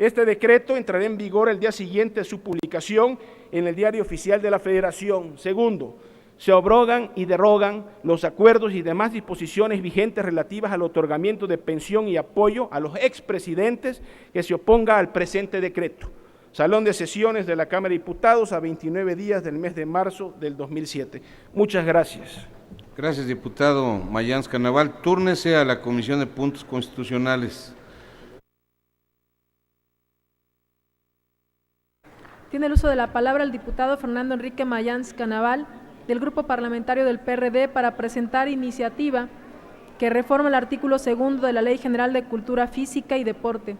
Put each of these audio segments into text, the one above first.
Este decreto entrará en vigor el día siguiente de su publicación en el Diario Oficial de la Federación. Segundo, se abrogan y derogan los acuerdos y demás disposiciones vigentes relativas al otorgamiento de pensión y apoyo a los expresidentes que se oponga al presente decreto. Salón de sesiones de la Cámara de Diputados a 29 días del mes de marzo del 2007. Muchas gracias. Gracias, diputado Mayans Canaval. Túrnese a la Comisión de Puntos Constitucionales. Tiene el uso de la palabra el diputado Fernando Enrique Mayans Canaval, del Grupo Parlamentario del PRD, para presentar iniciativa que reforma el artículo 2 de la Ley General de Cultura Física y Deporte.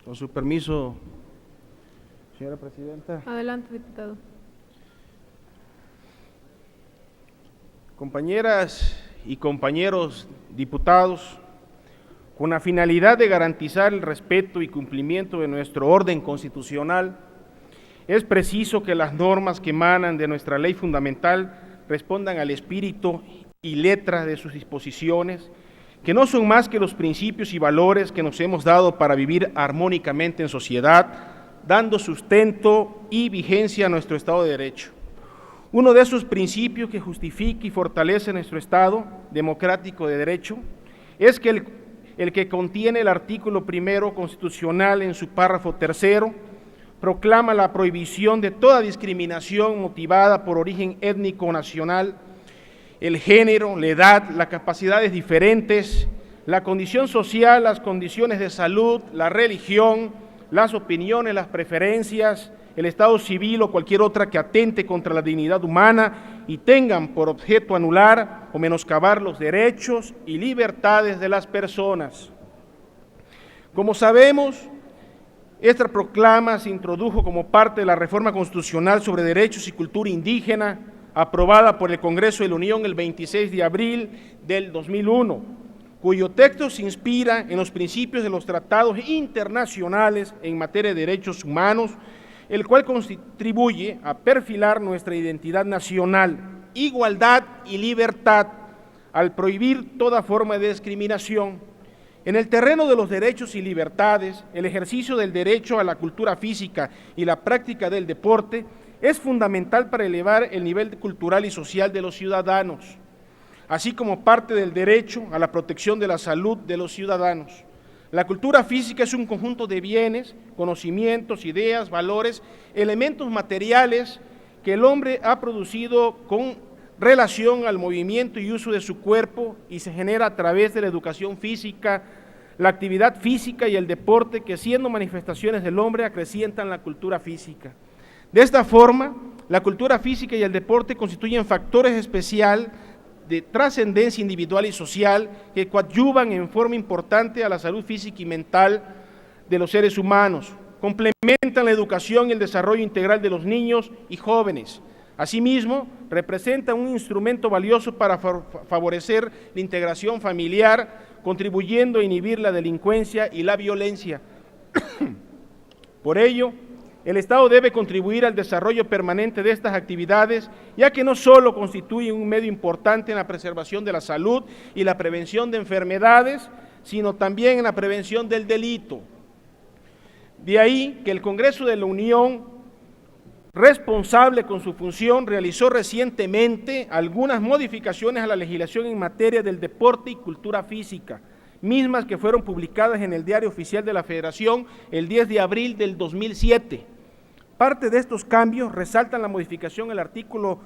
Con su permiso, señora presidenta. Adelante, diputado. Compañeras y compañeros diputados, con la finalidad de garantizar el respeto y cumplimiento de nuestro orden constitucional, es preciso que las normas que emanan de nuestra ley fundamental respondan al espíritu y letra de sus disposiciones, que no son más que los principios y valores que nos hemos dado para vivir armónicamente en sociedad, dando sustento y vigencia a nuestro Estado de Derecho. Uno de esos principios que justifica y fortalece nuestro Estado democrático de Derecho es que el que contiene el artículo 1 constitucional en su párrafo 3, proclama la prohibición de toda discriminación motivada por origen étnico o nacional, el género, la edad, las capacidades diferentes, la condición social, las condiciones de salud, la religión, las opiniones, las preferencias, el estado civil o cualquier otra que atente contra la dignidad humana y tengan por objeto anular o menoscabar los derechos y libertades de las personas. Como sabemos, esta proclama se introdujo como parte de la reforma constitucional sobre derechos y cultura indígena, aprobada por el Congreso de la Unión el 26 de abril del 2001, cuyo texto se inspira en los principios de los tratados internacionales en materia de derechos humanos, el cual contribuye a perfilar nuestra identidad nacional, igualdad y libertad, al prohibir toda forma de discriminación. En el terreno de los derechos y libertades, el ejercicio del derecho a la cultura física y la práctica del deporte es fundamental para elevar el nivel cultural y social de los ciudadanos, así como parte del derecho a la protección de la salud de los ciudadanos. La cultura física es un conjunto de bienes, conocimientos, ideas, valores, elementos materiales que el hombre ha producido con relación al movimiento y uso de su cuerpo y se genera a través de la educación física, la actividad física y el deporte, que siendo manifestaciones del hombre acrecientan la cultura física. De esta forma, la cultura física y el deporte constituyen factores especiales de trascendencia individual y social que coadyuvan en forma importante a la salud física y mental de los seres humanos, complementan la educación y el desarrollo integral de los niños y jóvenes. Asimismo, representan un instrumento valioso para favorecer la integración familiar, contribuyendo a inhibir la delincuencia y la violencia. Por ello, el Estado debe contribuir al desarrollo permanente de estas actividades, ya que no solo constituyen un medio importante en la preservación de la salud y la prevención de enfermedades, sino también en la prevención del delito. De ahí que el Congreso de la Unión, responsable con su función, realizó recientemente algunas modificaciones a la legislación en materia del deporte y cultura física, mismas que fueron publicadas en el Diario Oficial de la Federación el 10 de abril del 2007. Parte de estos cambios resaltan la modificación al artículo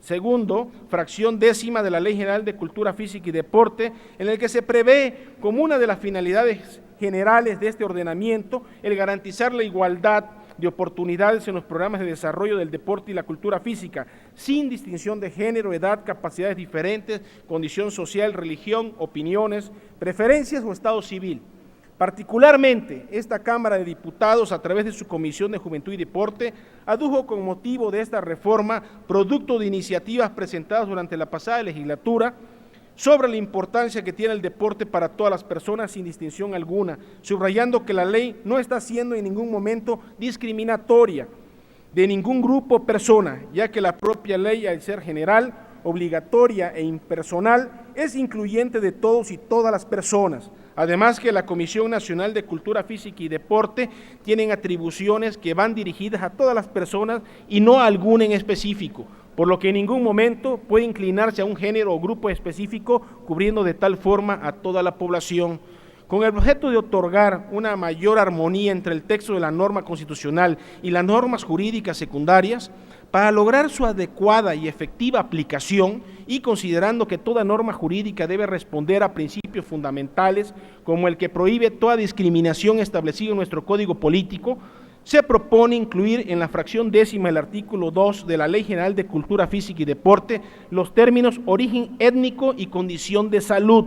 2, fracción 10ª de la Ley General de Cultura Física y Deporte, en el que se prevé como una de las finalidades generales de este ordenamiento el garantizar la igualdad de oportunidades en los programas de desarrollo del deporte y la cultura física, sin distinción de género, edad, capacidades diferentes, condición social, religión, opiniones, preferencias o estado civil. Particularmente, esta Cámara de Diputados, a través de su Comisión de Juventud y Deporte, adujo con motivo de esta reforma, producto de iniciativas presentadas durante la pasada legislatura, sobre la importancia que tiene el deporte para todas las personas sin distinción alguna, subrayando que la ley no está siendo en ningún momento discriminatoria de ningún grupo o persona, ya que la propia ley, al ser general, obligatoria e impersonal, es incluyente de todos y todas las personas. Además que la Comisión Nacional de Cultura Física y Deporte tienen atribuciones que van dirigidas a todas las personas y no a alguna en específico, por lo que en ningún momento puede inclinarse a un género o grupo específico, cubriendo de tal forma a toda la población. Con el objeto de otorgar una mayor armonía entre el texto de la norma constitucional y las normas jurídicas secundarias, para lograr su adecuada y efectiva aplicación y considerando que toda norma jurídica debe responder a principios fundamentales como el que prohíbe toda discriminación establecido en nuestro Código Político, se propone incluir en la fracción 10ª del artículo 2 de la Ley General de Cultura Física y Deporte los términos origen étnico y condición de salud,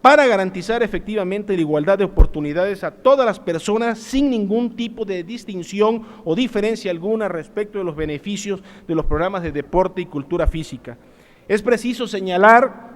para garantizar efectivamente la igualdad de oportunidades a todas las personas sin ningún tipo de distinción o diferencia alguna respecto de los beneficios de los programas de deporte y cultura física. Es preciso señalar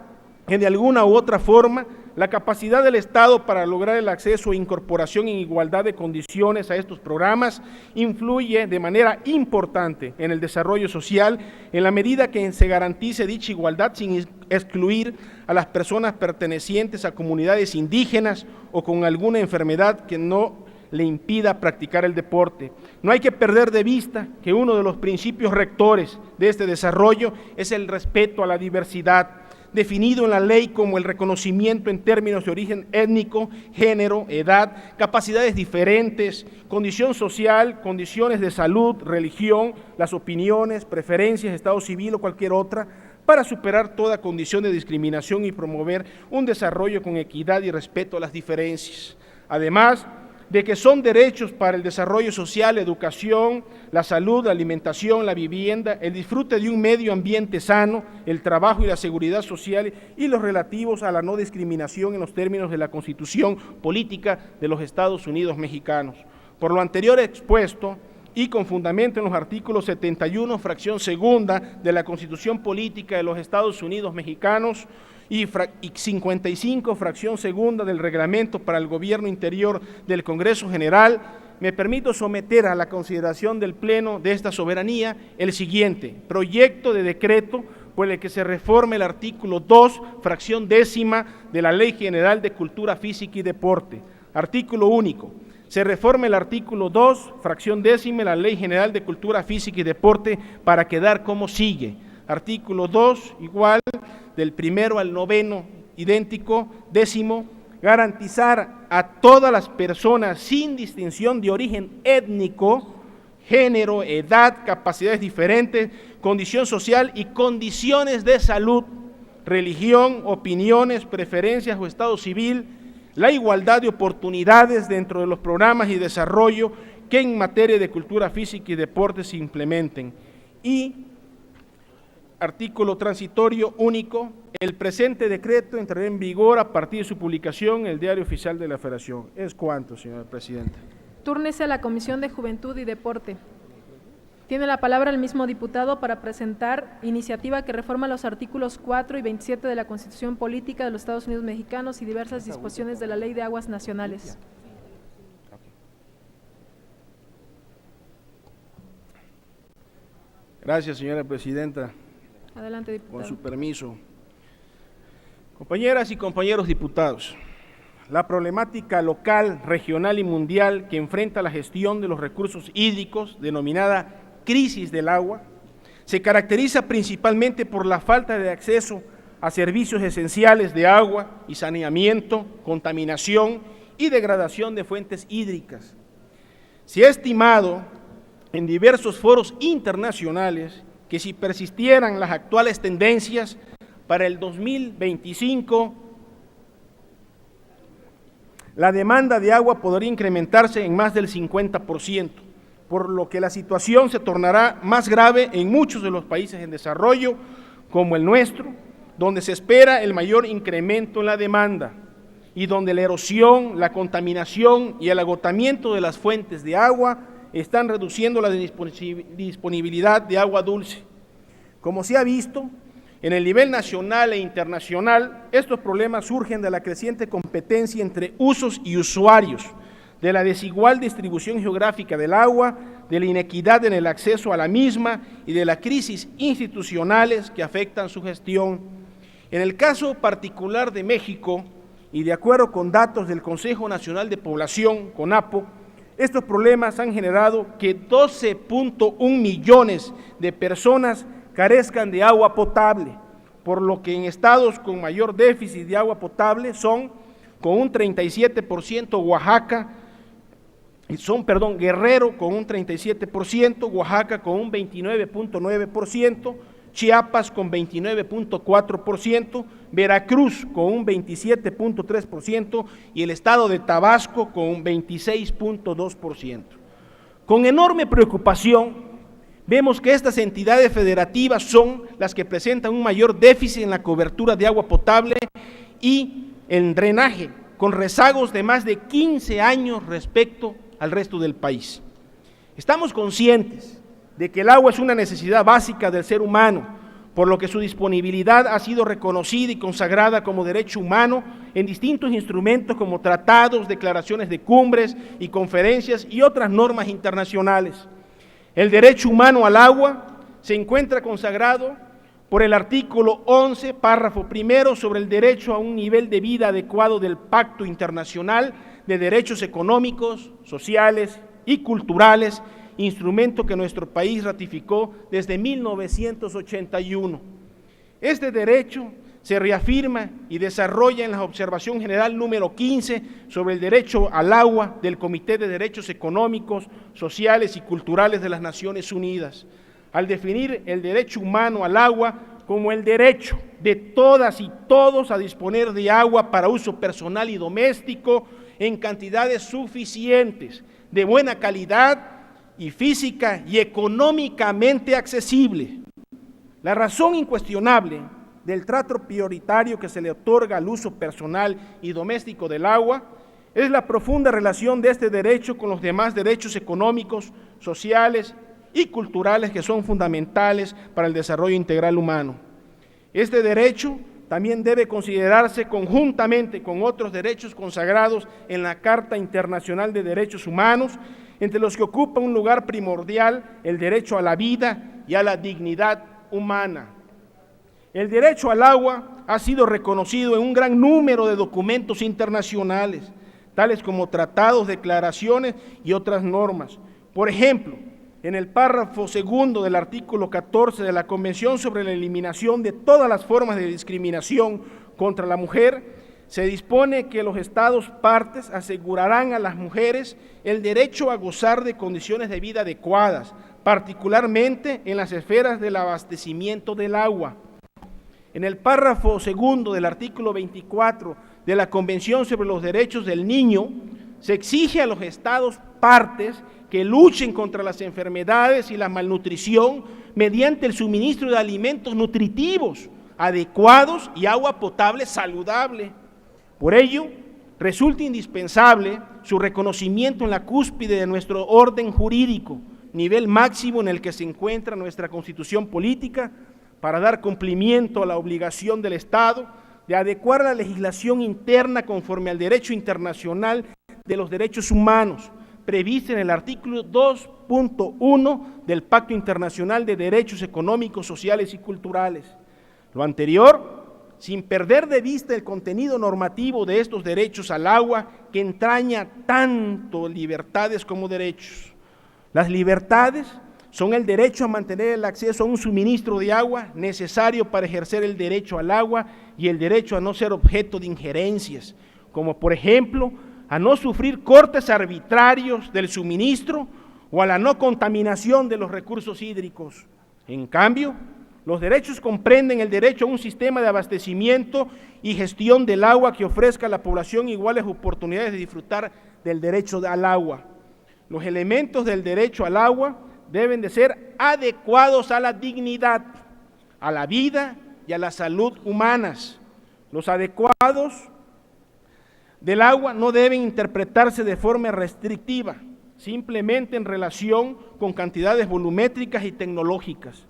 que de alguna u otra forma la capacidad del Estado para lograr el acceso e incorporación en igualdad de condiciones a estos programas influye de manera importante en el desarrollo social en la medida que se garantice dicha igualdad sin excluir a las personas pertenecientes a comunidades indígenas o con alguna enfermedad que no le impida practicar el deporte. No hay que perder de vista que uno de los principios rectores de este desarrollo es el respeto a la diversidad, definido en la ley como el reconocimiento en términos de origen étnico, género, edad, capacidades diferentes, condición social, condiciones de salud, religión, las opiniones, preferencias, estado civil o cualquier otra, para superar toda condición de discriminación y promover un desarrollo con equidad y respeto a las diferencias. Además de que son derechos para el desarrollo social, la educación, la salud, la alimentación, la vivienda, el disfrute de un medio ambiente sano, el trabajo y la seguridad social y los relativos a la no discriminación en los términos de la Constitución Política de los Estados Unidos Mexicanos. Por lo anterior expuesto, y con fundamento en los artículos 71, fracción segunda de la Constitución Política de los Estados Unidos Mexicanos y 55, fracción segunda del Reglamento para el Gobierno Interior del Congreso General, me permito someter a la consideración del Pleno de esta soberanía el siguiente proyecto de decreto por el que se reforme el artículo 2, fracción 10ª de la Ley General de Cultura Física y Deporte. Artículo único. Se reforma el artículo 2, fracción 10ª de la Ley General de Cultura Física y Deporte para quedar como sigue. Artículo 2, igual, del 1º al 9º, idéntico. 10º, garantizar a todas las personas sin distinción de origen étnico, género, edad, capacidades diferentes, condición social y condiciones de salud, religión, opiniones, preferencias o estado civil, la igualdad de oportunidades dentro de los programas y desarrollo que en materia de cultura física y deporte se implementen. Y artículo transitorio único, el presente decreto entrará en vigor a partir de su publicación en el Diario Oficial de la Federación. Es cuanto, señora presidenta. Túrnese a la Comisión de Juventud y Deporte. Tiene la palabra el mismo diputado para presentar iniciativa que reforma los artículos 4 y 27 de la Constitución Política de los Estados Unidos Mexicanos y diversas disposiciones de la Ley de Aguas Nacionales. Gracias, señora presidenta. Adelante, diputado. Con su permiso. Compañeras y compañeros diputados, la problemática local, regional y mundial que enfrenta la gestión de los recursos hídricos, denominada crisis del agua, se caracteriza principalmente por la falta de acceso a servicios esenciales de agua y saneamiento, contaminación y degradación de fuentes hídricas. Se ha estimado en diversos foros internacionales que si persistieran las actuales tendencias, para el 2025 la demanda de agua podría incrementarse en más del 50%, por lo que la situación se tornará más grave en muchos de los países en desarrollo, como el nuestro, donde se espera el mayor incremento en la demanda. y donde la erosión, la contaminación y el agotamiento de las fuentes de agua están reduciendo la disponibilidad de agua dulce. Como se ha visto, en el nivel nacional e internacional, estos problemas surgen de la creciente competencia entre usos y usuarios, de la desigual distribución geográfica del agua, de la inequidad en el acceso a la misma y de la crisis institucionales que afectan su gestión. En el caso particular de México, y de acuerdo con datos del Consejo Nacional de Población, CONAPO, estos problemas han generado que 12.1 millones de personas carezcan de agua potable, por lo que en estados con mayor déficit de agua potable son, con un 37%, Guerrero con un 37%, Oaxaca con un 29.9%, Chiapas con 29.4%, Veracruz con un 27.3% y el estado de Tabasco con un 26.2%. Con enorme preocupación, vemos que estas entidades federativas son las que presentan un mayor déficit en la cobertura de agua potable y en drenaje, con rezagos de más de 15 años respecto al resto del país. Estamos conscientes de que el agua es una necesidad básica del ser humano, por lo que su disponibilidad ha sido reconocida y consagrada como derecho humano en distintos instrumentos como tratados, declaraciones de cumbres y conferencias y otras normas internacionales. El derecho humano al agua se encuentra consagrado por el artículo 11, párrafo primero, sobre el derecho a un nivel de vida adecuado del Pacto Internacional de Derechos Económicos, Sociales y Culturales, instrumento que nuestro país ratificó desde 1981. Este derecho se reafirma y desarrolla en la Observación General número 15 sobre el derecho al agua del Comité de Derechos Económicos, Sociales y Culturales de las Naciones Unidas, al definir el derecho humano al agua como el derecho de todas y todos a disponer de agua para uso personal y doméstico en cantidades suficientes, de buena calidad y física y económicamente accesible. La razón incuestionable del trato prioritario que se le otorga al uso personal y doméstico del agua es la profunda relación de este derecho con los demás derechos económicos, sociales y culturales que son fundamentales para el desarrollo integral humano. Este derecho también debe considerarse conjuntamente con otros derechos consagrados en la Carta Internacional de Derechos Humanos, entre los que ocupa un lugar primordial el derecho a la vida y a la dignidad humana. El derecho al agua ha sido reconocido en un gran número de documentos internacionales, tales como tratados, declaraciones y otras normas. Por ejemplo, en el párrafo segundo del artículo 14 de la Convención sobre la Eliminación de todas las formas de discriminación contra la mujer, se dispone que los estados partes asegurarán a las mujeres el derecho a gozar de condiciones de vida adecuadas, particularmente en las esferas del abastecimiento del agua. En el párrafo segundo del artículo 24 de la Convención sobre los Derechos del Niño, se exige a los estados partes que luchen contra las enfermedades y la malnutrición mediante el suministro de alimentos nutritivos, adecuados y agua potable saludable. Por ello, resulta indispensable su reconocimiento en la cúspide de nuestro orden jurídico, nivel máximo en el que se encuentra nuestra Constitución política, para dar cumplimiento a la obligación del Estado de adecuar la legislación interna conforme al derecho internacional de los derechos humanos, prevista en el artículo 2.1 del Pacto Internacional de Derechos Económicos, Sociales y Culturales. Lo anterior, sin perder de vista el contenido normativo de estos derechos al agua, que entraña tanto libertades como derechos. Las libertades son el derecho a mantener el acceso a un suministro de agua necesario para ejercer el derecho al agua y el derecho a no ser objeto de injerencias, como por ejemplo, a no sufrir cortes arbitrarios del suministro o a la no contaminación de los recursos hídricos. En cambio, los derechos comprenden el derecho a un sistema de abastecimiento y gestión del agua que ofrezca a la población iguales oportunidades de disfrutar del derecho al agua. Los elementos del derecho al agua deben de ser adecuados a la dignidad, a la vida y a la salud humanas. Los adecuados del agua no deben interpretarse de forma restrictiva, simplemente en relación con cantidades volumétricas y tecnológicas.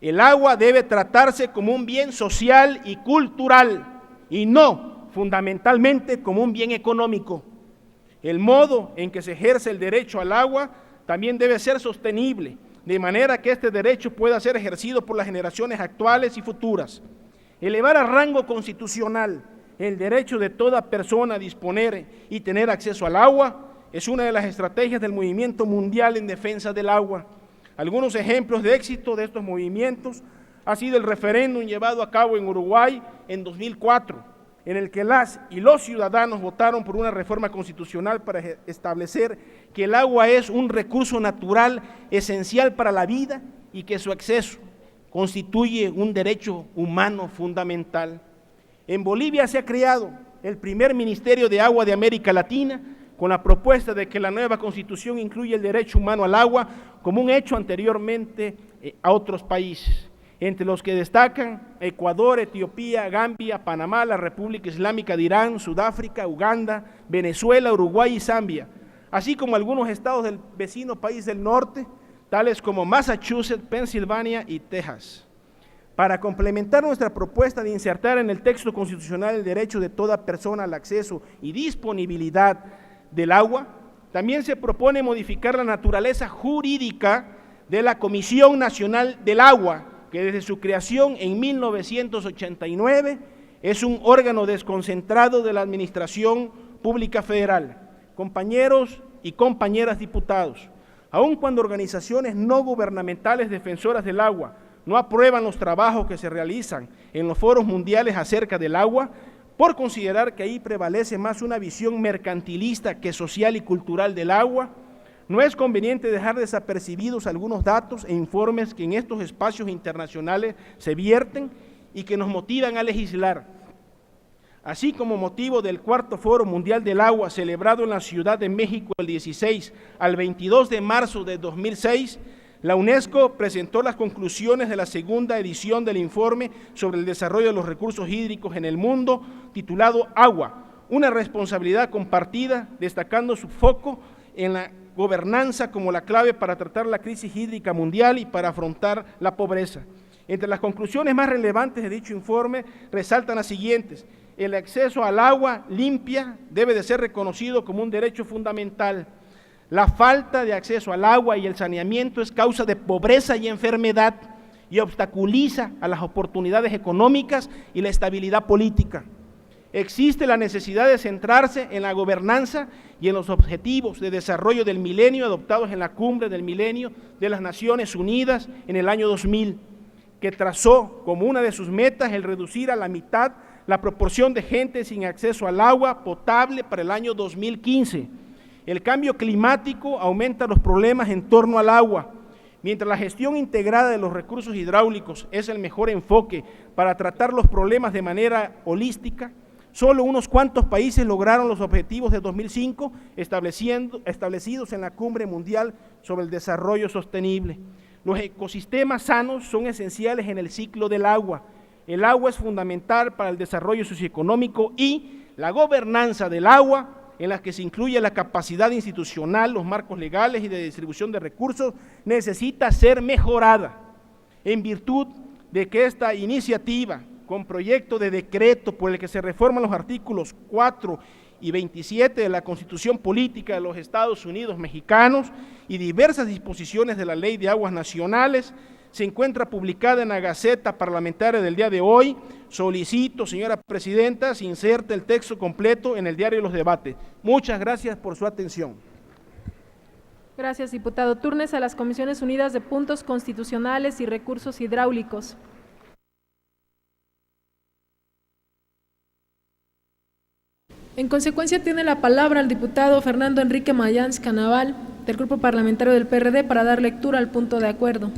El agua debe tratarse como un bien social y cultural y no fundamentalmente como un bien económico. El modo en que se ejerce el derecho al agua también debe ser sostenible, de manera que este derecho pueda ser ejercido por las generaciones actuales y futuras. Elevar a rango constitucional el derecho de toda persona a disponer y tener acceso al agua es una de las estrategias del movimiento mundial en defensa del agua. Algunos ejemplos de éxito de estos movimientos ha sido el referéndum llevado a cabo en Uruguay en 2004, en el que las y los ciudadanos votaron por una reforma constitucional para establecer que el agua es un recurso natural esencial para la vida y que su acceso constituye un derecho humano fundamental. En Bolivia se ha creado el primer Ministerio de Agua de América Latina con la propuesta de que la nueva Constitución incluya el derecho humano al agua como un hecho anteriormente a otros países, entre los que destacan Ecuador, Etiopía, Gambia, Panamá, la República Islámica de Irán, Sudáfrica, Uganda, Venezuela, Uruguay y Zambia, así como algunos estados del vecino país del norte, tales como Massachusetts, Pensilvania y Texas. Para complementar nuestra propuesta de insertar en el texto constitucional el derecho de toda persona al acceso y disponibilidad del agua, también se propone modificar la naturaleza jurídica de la Comisión Nacional del Agua, que desde su creación en 1989 es un órgano desconcentrado de la Administración Pública Federal. Compañeros y compañeras diputados, aun cuando organizaciones no gubernamentales defensoras del agua no aprueban los trabajos que se realizan en los foros mundiales acerca del agua, por considerar que ahí prevalece más una visión mercantilista que social y cultural del agua, no es conveniente dejar desapercibidos algunos datos e informes que en estos espacios internacionales se vierten y que nos motivan a legislar. Así como motivo del Cuarto Foro Mundial del Agua, celebrado en la Ciudad de México el 16 al 22 de marzo de 2006, la UNESCO presentó las conclusiones de la segunda edición del informe sobre el desarrollo de los recursos hídricos en el mundo, titulado Agua, una responsabilidad compartida, destacando su foco en la gobernanza como la clave para tratar la crisis hídrica mundial y para afrontar la pobreza. Entre las conclusiones más relevantes de dicho informe resaltan las siguientes: el acceso al agua limpia debe de ser reconocido como un derecho fundamental. La falta de acceso al agua y el saneamiento es causa de pobreza y enfermedad y obstaculiza a las oportunidades económicas y la estabilidad política. Existe la necesidad de centrarse en la gobernanza y en los objetivos de desarrollo del milenio adoptados en la Cumbre del Milenio de las Naciones Unidas en el año 2000, que trazó como una de sus metas el reducir a la mitad la proporción de gente sin acceso al agua potable para el año 2015. El cambio climático aumenta los problemas en torno al agua. Mientras la gestión integrada de los recursos hidráulicos es el mejor enfoque para tratar los problemas de manera holística, solo unos cuantos países lograron los objetivos de 2005 establecidos en la Cumbre Mundial sobre el Desarrollo Sostenible. Los ecosistemas sanos son esenciales en el ciclo del agua. El agua es fundamental para el desarrollo socioeconómico y la gobernanza del agua, en las que se incluye la capacidad institucional, los marcos legales y de distribución de recursos, necesita ser mejorada. En virtud de que esta iniciativa, con proyecto de decreto por el que se reforman los artículos 4 y 27 de la Constitución Política de los Estados Unidos Mexicanos y diversas disposiciones de la Ley de Aguas Nacionales, se encuentra publicada en la Gaceta Parlamentaria del día de hoy. Solicito, señora presidenta, se inserte el texto completo en el diario de los debates. Muchas gracias por su atención. Gracias, diputado. Túrnese a las Comisiones Unidas de Puntos Constitucionales y Recursos Hidráulicos. En consecuencia, tiene la palabra el diputado Fernando Enrique Mayans Canaval, del Grupo Parlamentario del PRD, para dar lectura al punto de acuerdo.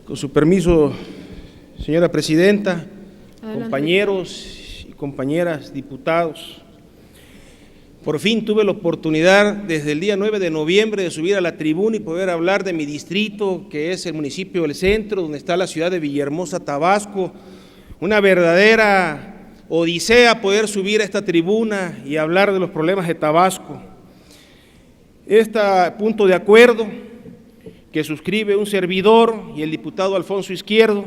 Con su permiso, Señora Presidenta, Adelante. compañeros y compañeras diputados, por fin tuve la oportunidad desde el día 9 de noviembre de subir a la tribuna y poder hablar de mi distrito, que es el municipio del Centro, donde está la ciudad de Villahermosa, Tabasco. Una verdadera odisea poder subir a esta tribuna y hablar de los problemas de Tabasco. Este punto de acuerdo que suscribe un servidor y el diputado Alfonso Izquierdo,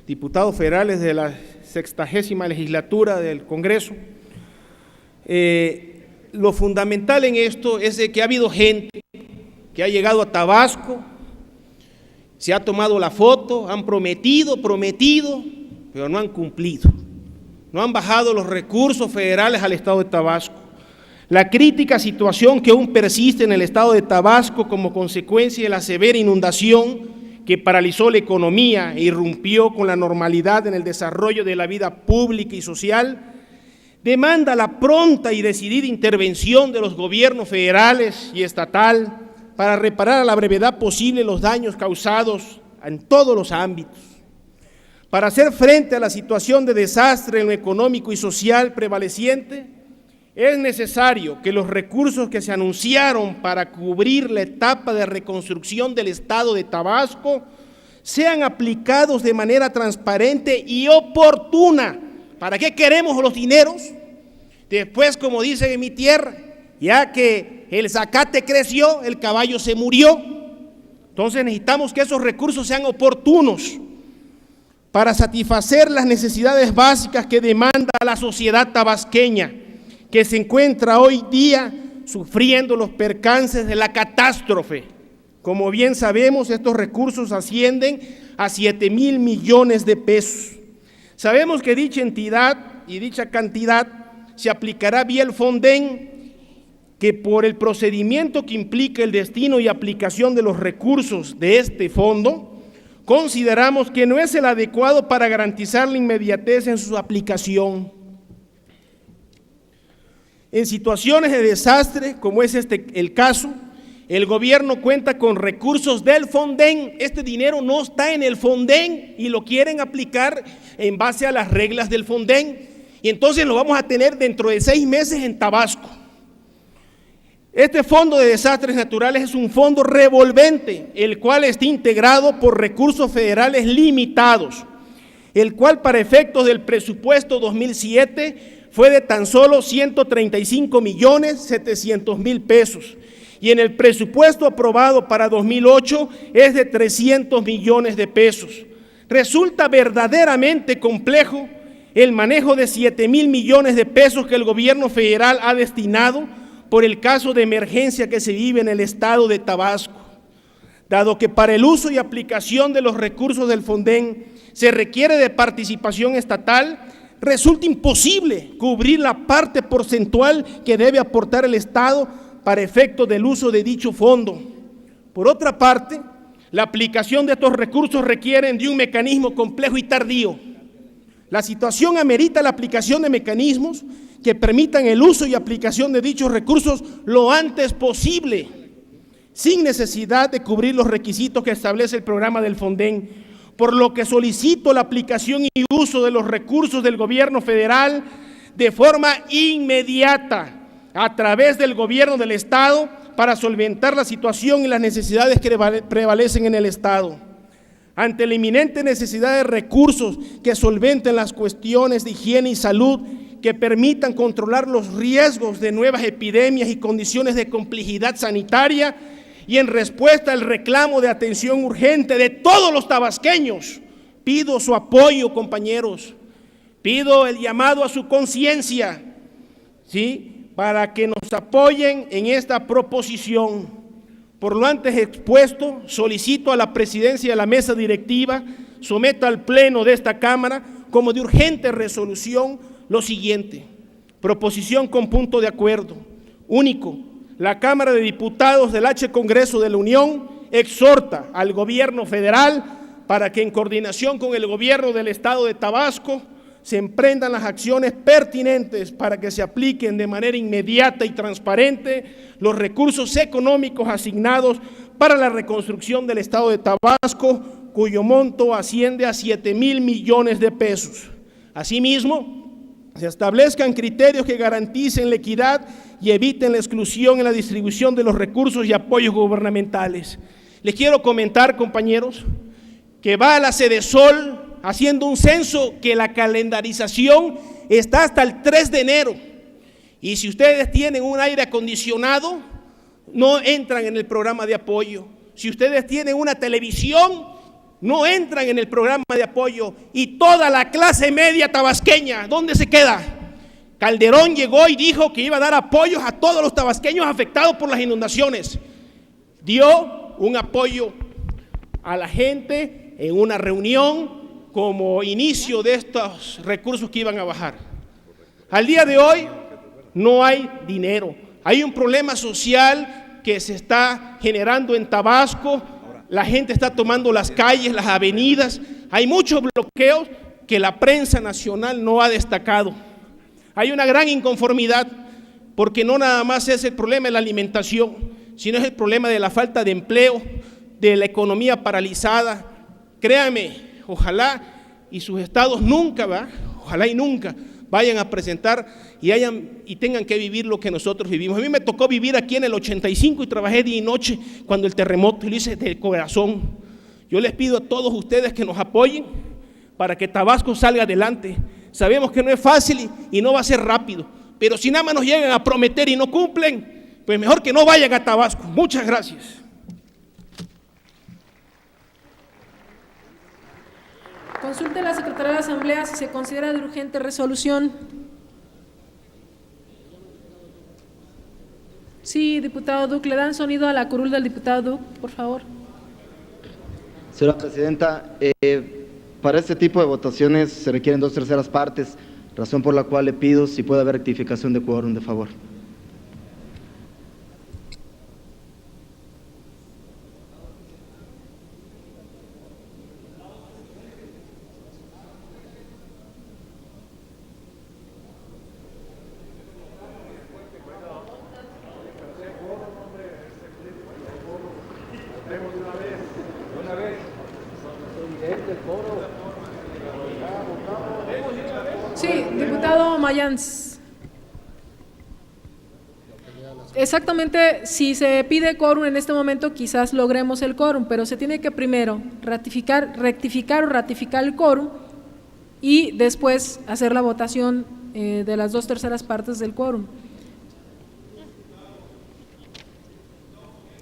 diputados federales de la 60ª legislatura del Congreso. Lo fundamental en esto es de que ha habido gente que ha llegado a Tabasco, se ha tomado la foto, han prometido, pero no han cumplido. No han bajado los recursos federales al estado de Tabasco. La crítica situación que aún persiste en el estado de Tabasco como consecuencia de la severa inundación que paralizó la economía e irrumpió con la normalidad en el desarrollo de la vida pública y social, demanda la pronta y decidida intervención de los gobiernos federales y estatal para reparar a la brevedad posible los daños causados en todos los ámbitos. Para hacer frente a la situación de desastre en lo económico y social prevaleciente, es necesario que los recursos que se anunciaron para cubrir la etapa de reconstrucción del estado de Tabasco sean aplicados de manera transparente y oportuna. ¿Para qué queremos los dineros? Después, como dicen en mi tierra, ya que el zacate creció, el caballo se murió. Entonces necesitamos que esos recursos sean oportunos para satisfacer las necesidades básicas que demanda la sociedad tabasqueña, que se encuentra hoy día sufriendo los percances de la catástrofe. Como bien sabemos, estos recursos ascienden a 7,000 millones de pesos. Sabemos que dicha entidad y dicha cantidad se aplicará vía el Fonden, que por el procedimiento que implica el destino y aplicación de los recursos de este fondo, consideramos que no es el adecuado para garantizar la inmediatez en su aplicación. En situaciones de desastre, como es el caso, el gobierno cuenta con recursos del Fonden. Este dinero no está en el Fonden y lo quieren aplicar en base a las reglas del Fonden. Y entonces lo vamos a tener dentro de 6 meses en Tabasco. Este fondo de desastres naturales es un fondo revolvente, el cual está integrado por recursos federales limitados, el cual para efectos del presupuesto 2007 fue de tan solo 135,700,000 pesos. Y en el presupuesto aprobado para 2008 es de 300 millones de pesos. Resulta verdaderamente complejo el manejo de 7,000 millones de pesos que el gobierno federal ha destinado por el caso de emergencia que se vive en el estado de Tabasco, dado que para el uso y aplicación de los recursos del Fonden se requiere de participación estatal. Resulta imposible cubrir la parte porcentual que debe aportar el Estado para efectos del uso de dicho fondo. Por otra parte, la aplicación de estos recursos requiere de un mecanismo complejo y tardío. La situación amerita la aplicación de mecanismos que permitan el uso y aplicación de dichos recursos lo antes posible, sin necesidad de cubrir los requisitos que establece el programa del Fonden, por lo que solicito la aplicación y uso de los recursos del gobierno federal de forma inmediata a través del gobierno del Estado para solventar la situación y las necesidades que prevalecen en el Estado. Ante la inminente necesidad de recursos que solventen las cuestiones de higiene y salud, que permitan controlar los riesgos de nuevas epidemias y condiciones de complejidad sanitaria, y en respuesta al reclamo de atención urgente de todos los tabasqueños, pido su apoyo, compañeros, pido el llamado a su conciencia, ¿sí?, para que nos apoyen en esta proposición. Por lo antes expuesto, solicito a la presidencia de la mesa directiva someta al pleno de esta Cámara como de urgente resolución lo siguiente: proposición con punto de acuerdo. Único, la Cámara de Diputados del H Congreso de la Unión exhorta al gobierno federal para que en coordinación con el gobierno del estado de Tabasco se emprendan las acciones pertinentes para que se apliquen de manera inmediata y transparente los recursos económicos asignados para la reconstrucción del estado de Tabasco, cuyo monto asciende a 7.000 millones de pesos. Asimismo, se establezcan criterios que garanticen la equidad y eviten la exclusión en la distribución de los recursos y apoyos gubernamentales. Les quiero comentar, compañeros, que va a la Sedesol haciendo un censo que la calendarización está hasta el 3 de enero. Y si ustedes tienen un aire acondicionado, no entran en el programa de apoyo. Si ustedes tienen una televisión, no entran en el programa de apoyo. Y toda la clase media tabasqueña, ¿dónde se queda? Calderón llegó y dijo que iba a dar apoyos a todos los tabasqueños afectados por las inundaciones. Dio un apoyo a la gente en una reunión como inicio de estos recursos que iban a bajar. Al día de hoy no hay dinero. Hay un problema social que se está generando en Tabasco. La gente está tomando las calles, las avenidas. Hay muchos bloqueos que la prensa nacional no ha destacado. Hay una gran inconformidad porque no nada más es el problema de la alimentación, sino es el problema de la falta de empleo, de la economía paralizada. Créame, ojalá y sus estados nunca, ojalá y nunca vayan a presentar y tengan que vivir lo que nosotros vivimos. A mí me tocó vivir aquí en el 85 y trabajé día y noche cuando el terremoto, y lo hice de corazón. Yo les pido a todos ustedes que nos apoyen para que Tabasco salga adelante. Sabemos que no es fácil y no va a ser rápido, pero si nada más nos llegan a prometer y no cumplen, pues mejor que no vayan a Tabasco. Muchas gracias. Consulte a la Secretaría de la Asamblea si se considera de urgente resolución. Sí, diputado Duc, le dan sonido a la curul del diputado Duc, por favor. Señora Presidenta, para este tipo de votaciones se requieren 2/3 partes, razón por la cual le pido si puede haber rectificación de quórum, de favor. Sí, diputado Mayans. Exactamente, si se pide quórum en este momento, quizás logremos el quórum, pero se tiene que primero rectificar o ratificar el quórum y después hacer la votación de las 2/3 partes del quórum.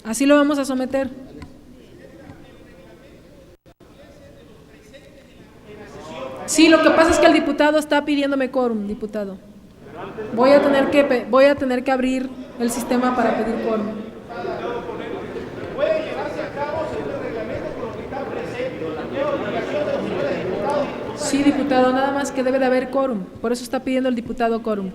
Así lo vamos a someter. Sí, lo que pasa es que el diputado está pidiéndome quórum, diputado. Voy a tener que abrir el sistema para pedir quórum. Puede llevarse a cabo según el reglamento con lo que está presente, la obligación de los señores diputados. Sí, diputado, nada más que debe de haber quórum, por eso está pidiendo el diputado quórum.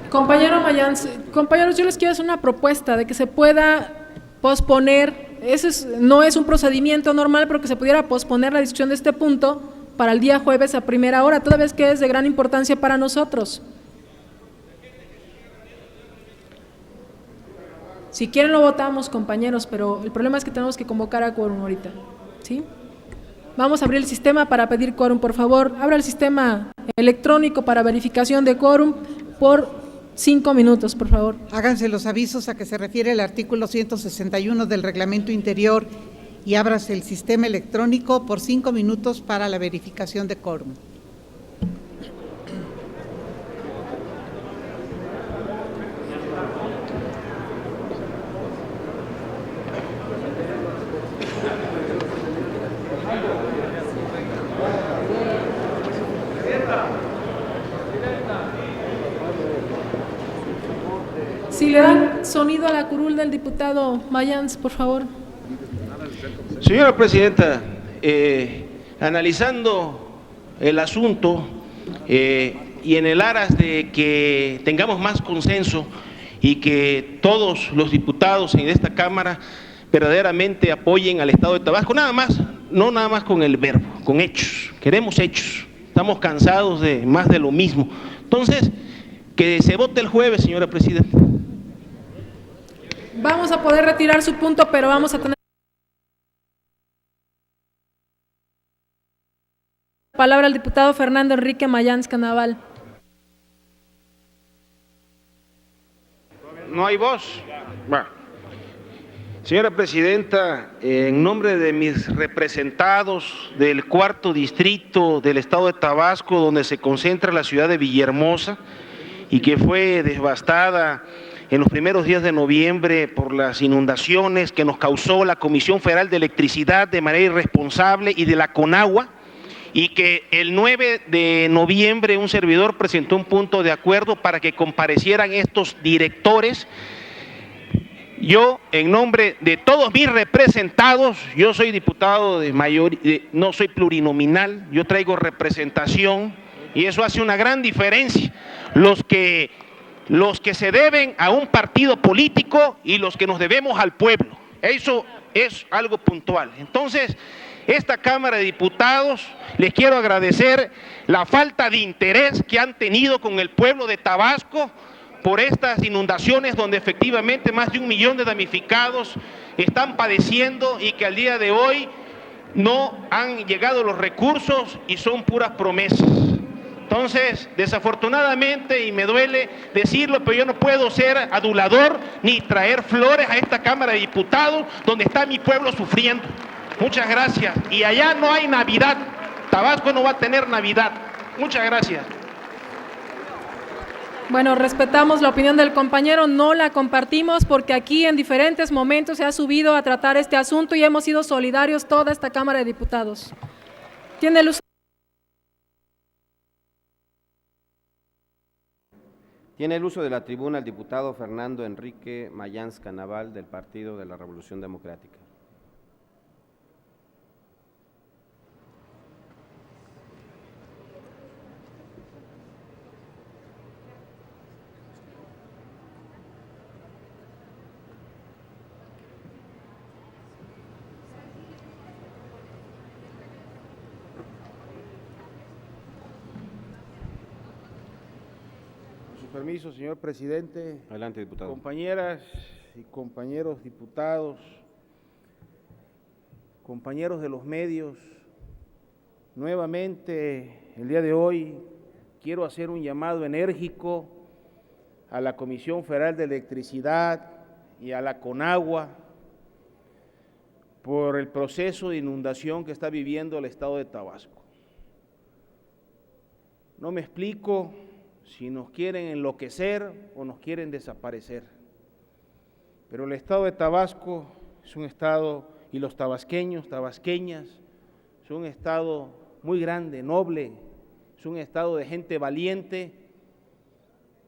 Compañero Mayans, compañeros, yo les quiero hacer una propuesta de que se pueda posponer, no es un procedimiento normal, pero que se pudiera posponer la discusión de este punto para el día jueves a primera hora, toda vez que es de gran importancia para nosotros. Si quieren lo votamos, compañeros, pero el problema es que tenemos que convocar a quórum ahorita, ¿sí? Vamos a abrir el sistema para pedir quórum, por favor. Abra el sistema electrónico para verificación de quórum por 5 minutos, por favor. Háganse los avisos a que se refiere el artículo 161 del Reglamento Interior y ábrase el sistema electrónico por 5 minutos para la verificación de quórum. Si le dan sonido a la curul del diputado Mayans, por favor. Señora Presidenta, analizando el asunto y en el aras de que tengamos más consenso y que todos los diputados en esta Cámara verdaderamente apoyen al Estado de Tabasco, nada más, no nada más con el verbo, con hechos. Queremos hechos. Estamos cansados de más de lo mismo. Entonces, que se vote el jueves, señora presidenta. Vamos a poder retirar su punto, pero vamos a tener la palabra al diputado Fernando Enrique Mayans Canaval. ¿No hay voz? Bueno. Señora presidenta, en nombre de mis representados del cuarto distrito del estado de Tabasco, donde se concentra la ciudad de Villahermosa y que fue devastada en los primeros días de noviembre por las inundaciones que nos causó la Comisión Federal de Electricidad de manera irresponsable y de la CONAGUA, y que el 9 de noviembre un servidor presentó un punto de acuerdo para que comparecieran estos directores. Yo, en nombre de todos mis representados, yo soy diputado de mayoría, no soy plurinominal, yo traigo representación y eso hace una gran diferencia. Los que se deben a un partido político y los que nos debemos al pueblo. Eso es algo puntual. Entonces, esta Cámara de Diputados, les quiero agradecer la falta de interés que han tenido con el pueblo de Tabasco por estas inundaciones donde efectivamente más de 1 millón de damnificados están padeciendo y que al día de hoy no han llegado los recursos y son puras promesas. Entonces, desafortunadamente, y me duele decirlo, pero yo no puedo ser adulador ni traer flores a esta Cámara de Diputados donde está mi pueblo sufriendo. Muchas gracias. Y allá no hay Navidad. Tabasco no va a tener Navidad. Muchas gracias. Bueno, respetamos la opinión del compañero, no la compartimos porque aquí en diferentes momentos se ha subido a tratar este asunto y hemos sido solidarios toda esta Cámara de Diputados. Tiene el uso. Tiene el uso de la tribuna el diputado Fernando Enrique Mayans Canaval del Partido de la Revolución Democrática. Permiso, señor presidente. Adelante, diputado. Compañeras y compañeros diputados, compañeros de los medios, nuevamente el día de hoy quiero hacer un llamado enérgico a la Comisión Federal de Electricidad y a la CONAGUA por el proceso de inundación que está viviendo el estado de Tabasco. No me explico si nos quieren enloquecer o nos quieren desaparecer. Pero el estado de Tabasco es un estado, y los tabasqueños, tabasqueñas, es un estado muy grande, noble, es un estado de gente valiente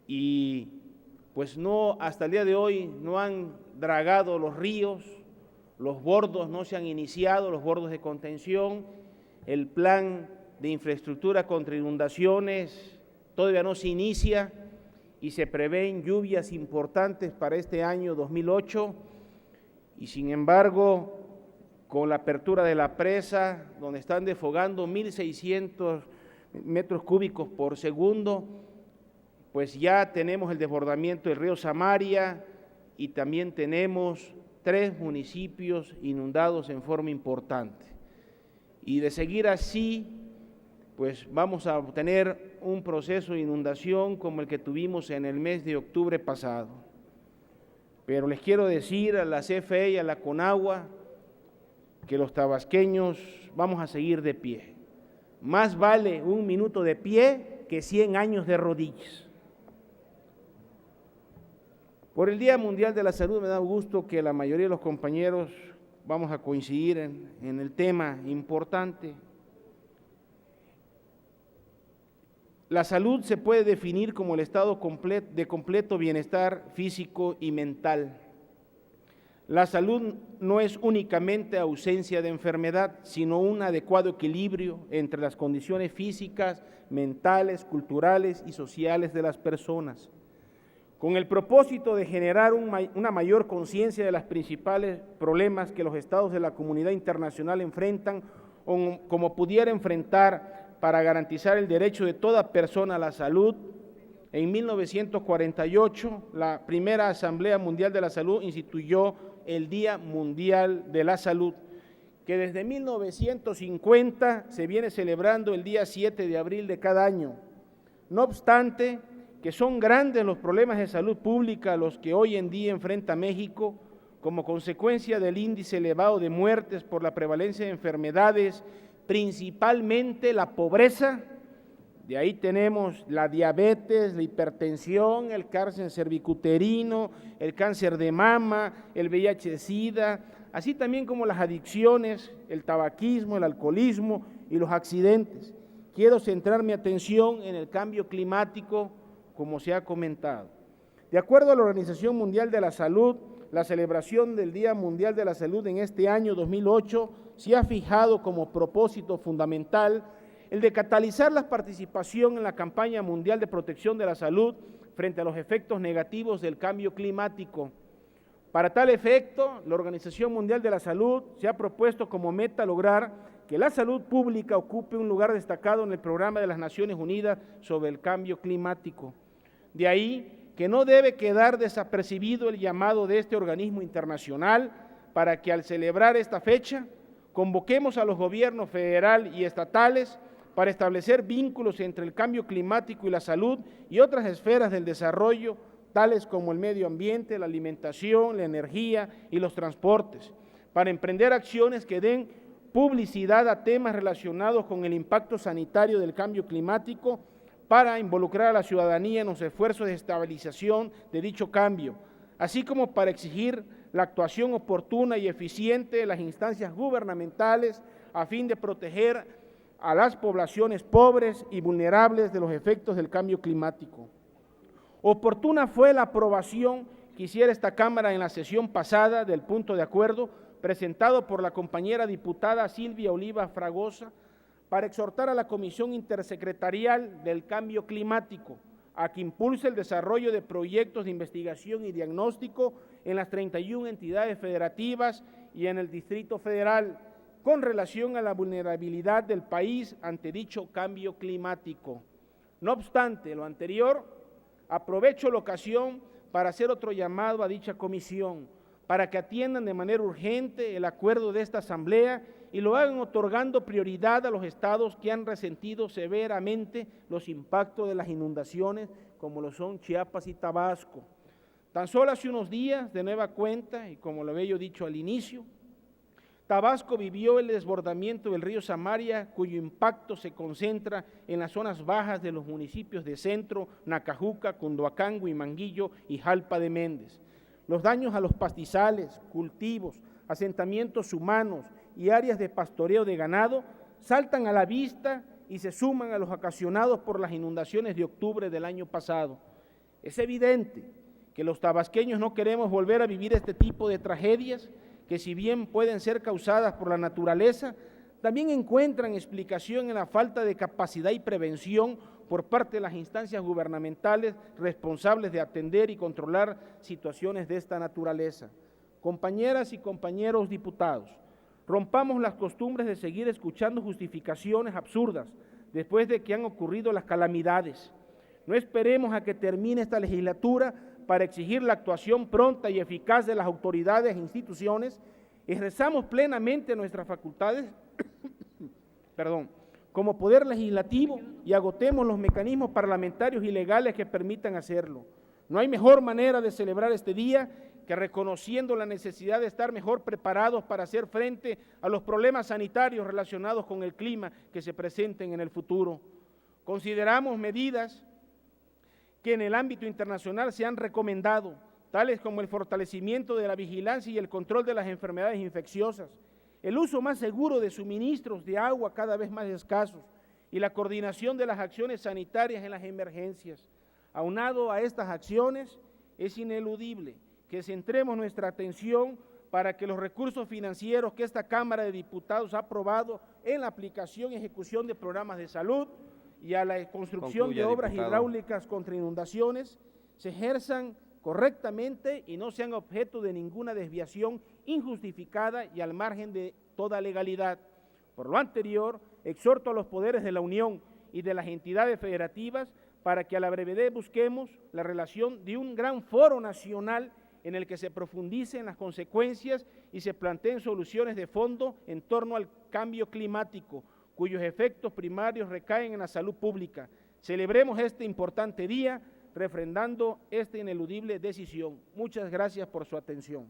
y pues no, hasta el día de hoy no han dragado los ríos, los bordos no se han iniciado, los bordos de contención, el plan de infraestructura contra inundaciones todavía no se inicia y se prevén lluvias importantes para este año 2008 y sin embargo con la apertura de la presa donde están desfogando 1.600 metros cúbicos por segundo, pues ya tenemos el desbordamiento del río Samaria y también tenemos 3 municipios inundados en forma importante. Y de seguir así, pues vamos a obtener un proceso de inundación como el que tuvimos en el mes de octubre pasado. Pero les quiero decir a la CFE y a la CONAGUA que los tabasqueños vamos a seguir de pie. Más vale 1 minuto de pie que 100 años de rodillas. Por el Día Mundial de la Salud me da gusto que la mayoría de los compañeros vamos a coincidir en el tema importante. La salud se puede definir como el estado de completo bienestar físico y mental. La salud no es únicamente ausencia de enfermedad, sino un adecuado equilibrio entre las condiciones físicas, mentales, culturales y sociales de las personas. con el propósito de generar una mayor conciencia de los principales problemas que los estados de la comunidad internacional enfrentan o como pudiera enfrentar para garantizar el derecho de toda persona a la salud. En 1948, la primera Asamblea Mundial de la Salud instituyó el Día Mundial de la Salud, que desde 1950 se viene celebrando el día 7 de abril de cada año. No obstante, que son grandes los problemas de salud pública los que hoy en día enfrenta México como consecuencia del índice elevado de muertes por la prevalencia de enfermedades, principalmente la pobreza. De ahí tenemos la diabetes, la hipertensión, el cáncer cervicuterino, el cáncer de mama, el VIH-Sida, así también como las adicciones, el tabaquismo, el alcoholismo y los accidentes. Quiero centrar mi atención en el cambio climático, como se ha comentado. De acuerdo a la Organización Mundial de la Salud, la celebración del Día Mundial de la Salud en este año 2008 se ha fijado como propósito fundamental el de catalizar la participación en la campaña mundial de protección de la salud frente a los efectos negativos del cambio climático. Para tal efecto, la Organización Mundial de la Salud se ha propuesto como meta lograr que la salud pública ocupe un lugar destacado en el Programa de las Naciones Unidas sobre el Cambio Climático. De ahí que no debe quedar desapercibido el llamado de este organismo internacional para que al celebrar esta fecha convoquemos a los gobiernos federal y estatales para establecer vínculos entre el cambio climático y la salud y otras esferas del desarrollo, tales como el medio ambiente, la alimentación, la energía y los transportes, para emprender acciones que den publicidad a temas relacionados con el impacto sanitario del cambio climático, para involucrar a la ciudadanía en los esfuerzos de estabilización de dicho cambio, así como para exigir la actuación oportuna y eficiente de las instancias gubernamentales a fin de proteger a las poblaciones pobres y vulnerables de los efectos del cambio climático. Oportuna fue la aprobación que hiciera esta Cámara en la sesión pasada del punto de acuerdo presentado por la compañera diputada Silvia Oliva Fragosa para exhortar a la Comisión Intersecretarial del Cambio Climático a que impulse el desarrollo de proyectos de investigación y diagnóstico en las 31 entidades federativas y en el Distrito Federal con relación a la vulnerabilidad del país ante dicho cambio climático. No obstante lo anterior, aprovecho la ocasión para hacer otro llamado a dicha comisión para que atiendan de manera urgente el acuerdo de esta Asamblea y lo hagan otorgando prioridad a los estados que han resentido severamente los impactos de las inundaciones, como lo son Chiapas y Tabasco. Tan solo hace unos días, de nueva cuenta, y como lo había yo dicho al inicio, Tabasco vivió el desbordamiento del río Samaria, cuyo impacto se concentra en las zonas bajas de los municipios de Centro, Nacajuca, Cunduacán, Huimanguillo y Jalpa de Méndez. Los daños a los pastizales, cultivos, asentamientos humanos y áreas de pastoreo de ganado saltan a la vista y se suman a los ocasionados por las inundaciones de octubre del año pasado. Es evidente que los tabasqueños no queremos volver a vivir este tipo de tragedias que, si bien pueden ser causadas por la naturaleza, también encuentran explicación en la falta de capacidad y prevención por parte de las instancias gubernamentales responsables de atender y controlar situaciones de esta naturaleza. Compañeras y compañeros diputados, rompamos las costumbres de seguir escuchando justificaciones absurdas después de que han ocurrido las calamidades. No esperemos a que termine esta legislatura para exigir la actuación pronta y eficaz de las autoridades e instituciones. Ejerzamos plenamente nuestras facultades como poder legislativo y agotemos los mecanismos parlamentarios y legales que permitan hacerlo. No hay mejor manera de celebrar este día que reconociendo la necesidad de estar mejor preparados para hacer frente a los problemas sanitarios relacionados con el clima que se presenten en el futuro. Consideramos medidas que en el ámbito internacional se han recomendado, tales como el fortalecimiento de la vigilancia y el control de las enfermedades infecciosas, el uso más seguro de suministros de agua cada vez más escasos y la coordinación de las acciones sanitarias en las emergencias. Aunado a estas acciones, es ineludible que centremos nuestra atención para que los recursos financieros que esta Cámara de Diputados ha aprobado en la aplicación y ejecución de programas de salud y a la construcción de obras hidráulicas contra inundaciones se ejerzan correctamente y no sean objeto de ninguna desviación injustificada y al margen de toda legalidad. Por lo anterior, exhorto a los poderes de la Unión y de las entidades federativas para que a la brevedad busquemos la relación de un gran foro nacional en el que se profundicen las consecuencias y se planteen soluciones de fondo en torno al cambio climático, cuyos efectos primarios recaen en la salud pública. Celebremos este importante día, refrendando esta ineludible decisión. Muchas gracias por su atención.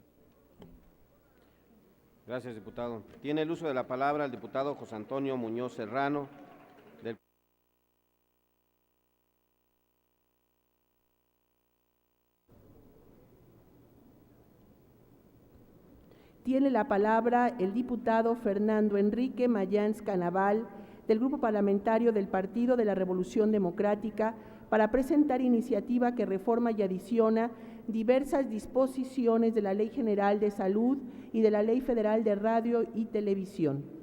Gracias, diputado. Tiene el uso de la palabra el diputado José Antonio Muñoz Serrano. Tiene la palabra el diputado Fernando Enrique Mayans Canaval, del Grupo Parlamentario del Partido de la Revolución Democrática, para presentar iniciativa que reforma y adiciona diversas disposiciones de la Ley General de Salud y de la Ley Federal de Radio y Televisión.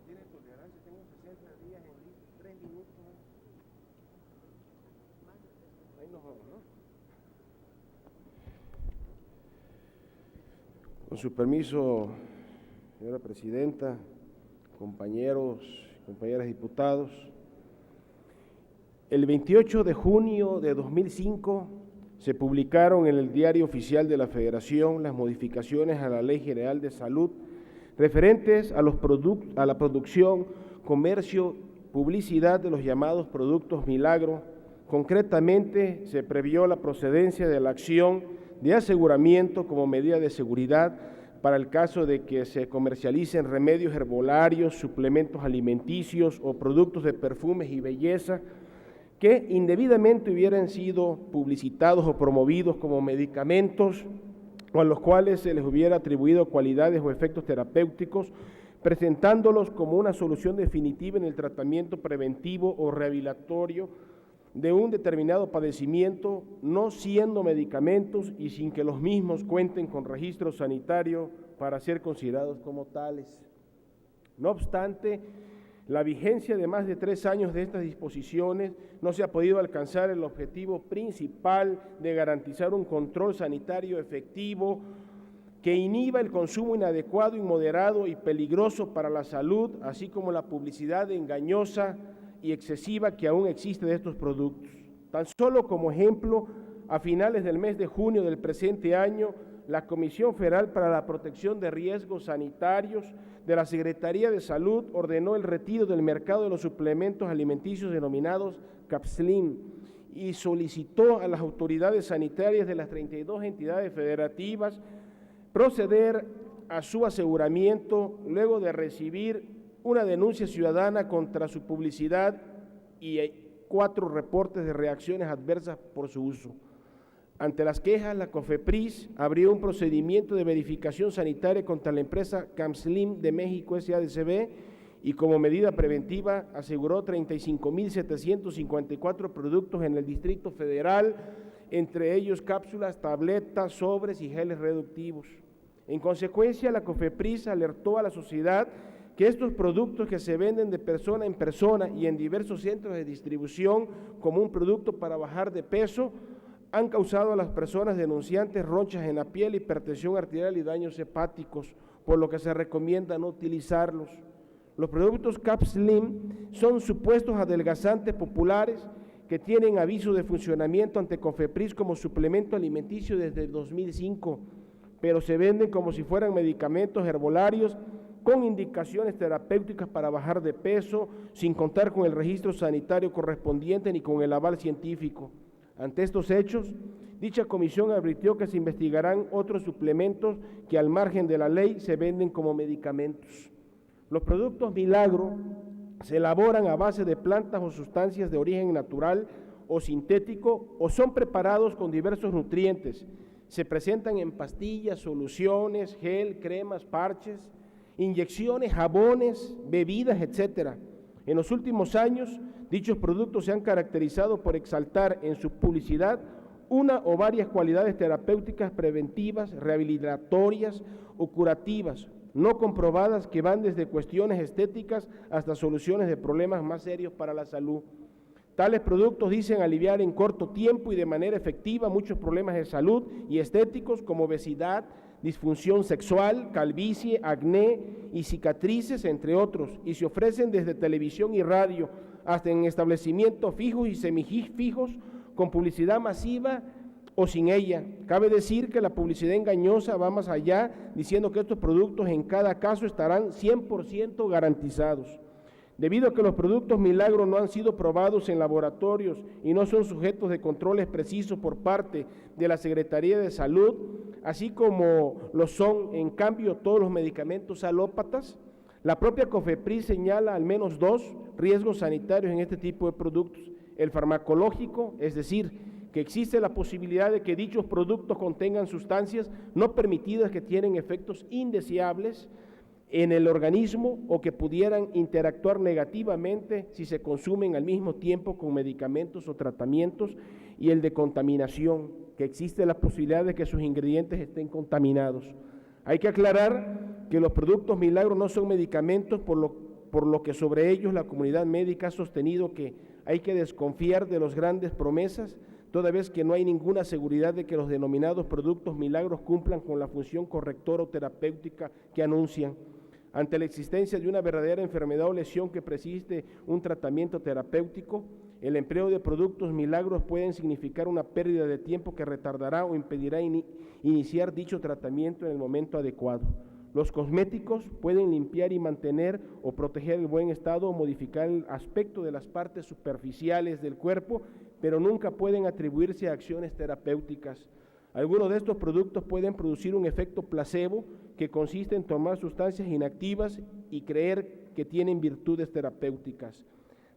Tiene tolerancia, tengo 60 días en 3 minutos. Ahí nos vamos, ¿no? Con su permiso, señora presidenta, compañeros, compañeras diputados, el 28 de junio de 2005 se publicaron en el Diario Oficial de la Federación las modificaciones a la Ley General de Salud referentes a la producción, comercio, publicidad de los llamados productos milagro. Concretamente, se previó la procedencia de la acción de aseguramiento como medida de seguridad para el caso de que se comercialicen remedios herbolarios, suplementos alimenticios o productos de perfumes y belleza que indebidamente hubieran sido publicitados o promovidos como medicamentos o a los cuales se les hubiera atribuido cualidades o efectos terapéuticos, presentándolos como una solución definitiva en el tratamiento preventivo o rehabilitatorio de un determinado padecimiento, no siendo medicamentos y sin que los mismos cuenten con registro sanitario para ser considerados como tales. No obstante, la vigencia de más de 3 años de estas disposiciones no se ha podido alcanzar el objetivo principal de garantizar un control sanitario efectivo que inhiba el consumo inadecuado, inmoderado y peligroso para la salud, así como la publicidad engañosa y excesiva que aún existe de estos productos. Tan solo como ejemplo, a finales del mes de junio del presente año, la Comisión Federal para la Protección de Riesgos Sanitarios de la Secretaría de Salud ordenó el retiro del mercado de los suplementos alimenticios denominados Capslim y solicitó a las autoridades sanitarias de las 32 entidades federativas proceder a su aseguramiento luego de recibir una denuncia ciudadana contra su publicidad y 4 reportes de reacciones adversas por su uso. Ante las quejas, la COFEPRIS abrió un procedimiento de verificación sanitaria contra la empresa Capslim de México S.A.D.C.B. y como medida preventiva aseguró 35.754 productos en el Distrito Federal, entre ellos cápsulas, tabletas, sobres y geles reductivos. En consecuencia, la COFEPRIS alertó a la sociedad que estos productos que se venden de persona en persona y en diversos centros de distribución como un producto para bajar de peso, han causado a las personas denunciantes ronchas en la piel, hipertensión arterial y daños hepáticos, por lo que se recomienda no utilizarlos. Los productos Capslim son supuestos adelgazantes populares que tienen aviso de funcionamiento ante COFEPRIS como suplemento alimenticio desde el 2005, pero se venden como si fueran medicamentos herbolarios con indicaciones terapéuticas para bajar de peso, sin contar con el registro sanitario correspondiente ni con el aval científico. Ante estos hechos, dicha comisión advirtió que se investigarán otros suplementos que al margen de la ley se venden como medicamentos. Los productos milagro se elaboran a base de plantas o sustancias de origen natural o sintético o son preparados con diversos nutrientes. Se presentan en pastillas, soluciones, gel, cremas, parches, inyecciones, jabones, bebidas, etc. En los últimos años, dichos productos se han caracterizado por exaltar en su publicidad una o varias cualidades terapéuticas preventivas, rehabilitatorias o curativas, no comprobadas, que van desde cuestiones estéticas hasta soluciones de problemas más serios para la salud. Tales productos dicen aliviar en corto tiempo y de manera efectiva muchos problemas de salud y estéticos como obesidad, disfunción sexual, calvicie, acné y cicatrices, entre otros, y se ofrecen desde televisión y radio hasta en establecimientos fijos y semifijos con publicidad masiva o sin ella. Cabe decir que la publicidad engañosa va más allá, diciendo que estos productos en cada caso estarán 100% garantizados. Debido a que los productos milagro no han sido probados en laboratorios y no son sujetos de controles precisos por parte de la Secretaría de Salud, así como lo son en cambio todos los medicamentos alópatas, la propia COFEPRIS señala al menos 2 riesgos sanitarios en este tipo de productos. El farmacológico, es decir, que existe la posibilidad de que dichos productos contengan sustancias no permitidas que tienen efectos indeseables en el organismo o que pudieran interactuar negativamente si se consumen al mismo tiempo con medicamentos o tratamientos, y el de contaminación, que existe la posibilidad de que sus ingredientes estén contaminados. Hay que aclarar que los productos milagros no son medicamentos, por lo que sobre ellos la comunidad médica ha sostenido que hay que desconfiar de las grandes promesas, toda vez que no hay ninguna seguridad de que los denominados productos milagros cumplan con la función correctora o terapéutica que anuncian. Ante la existencia de una verdadera enfermedad o lesión que precise un tratamiento terapéutico, el empleo de productos milagros pueden significar una pérdida de tiempo que retardará o impedirá iniciar dicho tratamiento en el momento adecuado. Los cosméticos pueden limpiar y mantener o proteger el buen estado o modificar el aspecto de las partes superficiales del cuerpo, pero nunca pueden atribuirse a acciones terapéuticas. Algunos de estos productos pueden producir un efecto placebo, que consiste en tomar sustancias inactivas y creer que tienen virtudes terapéuticas.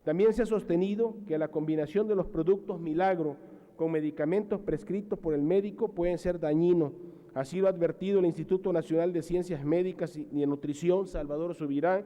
También se ha sostenido que la combinación de los productos milagro con medicamentos prescritos por el médico pueden ser dañinos. Así lo ha advertido el Instituto Nacional de Ciencias Médicas y de Nutrición, Salvador Subirán,